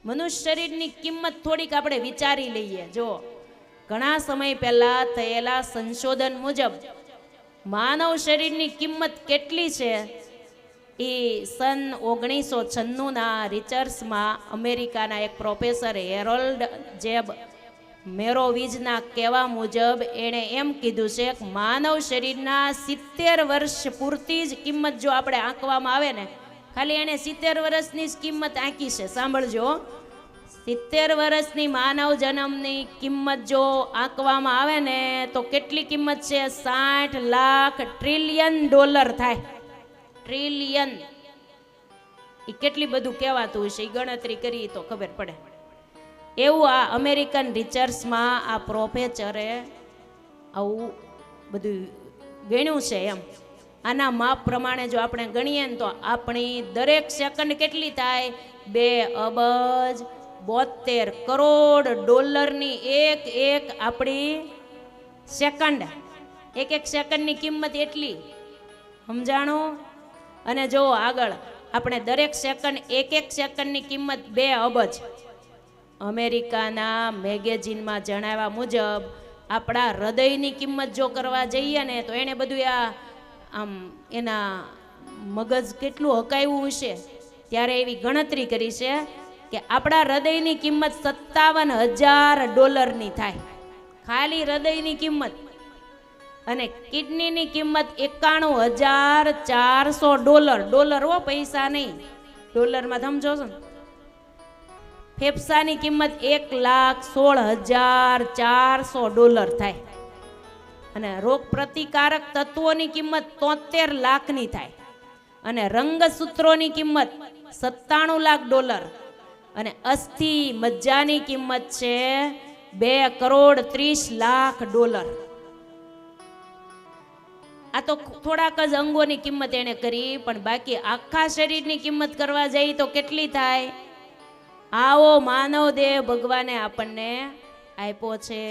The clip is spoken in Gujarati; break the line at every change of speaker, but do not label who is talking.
મનુષ્ય શરીરની કિંમત થોડીક આપણે વિચારી લઈએ. જો ઘણા સમય પહેલા થયેલા સંશોધન મુજબ માનવ શરીરની કિંમત કેટલી છે એ સન 1996ના રિસર્ચમાં અમેરિકાના એક પ્રોફેસર હેરોલ્ડ જેબ મેરોવિજના કહેવા મુજબ એણે એમ કીધું છે કે માનવ શરીરના 70 વર્ષ પૂરતી જ કિંમત જો આપણે આંકવામાં આવે ને, ખાલી એણે 70 વર્ષની જ કિંમત આંકી છે. સાંભળજો, 70 વર્ષની માનવ જન્મની કિંમત જો આંકવામાં આવે ને તો કેટલી કિંમત છે? 60 લાખ ટ્રિલિયન ડોલર થાય. ટ્રિલિયન એ કેટલી બધું કહેવાતું હશે, એ ગણતરી કરી તો ખબર પડે. એવું આ અમેરિકન રિસર્ચમાં આ પ્રોફેસરે આવું બધું ગણ્યું છે. એમ આના માપ પ્રમાણે જો આપણે ગણીએ ને તો આપણી દરેક સેકન્ડ કેટલી થાય? 2 અબજ 72 કરોડ ડોલરની એક આપણી સેકન્ડ, એક સેકન્ડની કિંમત એટલી. સમજાણું? અને જો આગળ આપણે દરેક સેકન્ડ એક સેકન્ડની કિંમત 2 અબજ. અમેરિકાના મેગેઝિનમાં જણાવ્યા મુજબ આપણા હૃદયની કિંમત જો કરવા જઈએ ને તો એને બધું આમ એના મગજ કેટલું હકાયું હશે, ત્યારે એવી ગણતરી કરી છે કે આપણા હૃદયની કિંમત 57,000 ડોલરની થાય, ખાલી હૃદયની કિંમત. અને કિડનીની કિંમત 91,400 ડોલર. ડોલર હો, પૈસા નહીં, ડોલરમાં સમજો છો ને. ફેફસાની કિંમત 1,16,400 ડોલર થાય. અને રોગ પ્રતિકારક તત્વોની કિંમત 73 લાખની થાય. અને રંગસૂત્રોની કિંમત 97 લાખ ડોલર. અને અસ્થિ મજ્જાની કિંમત છે 2,30,00,000 ડોલર. આ તો થોડાક જ અંગોની કિંમત એને કરી, પણ બાકી આખા શરીરની કિંમત કરવા જઈએ તો કેટલી થાય? આવો માનવ દેહ ભગવાને આપણને આપ્યો છે.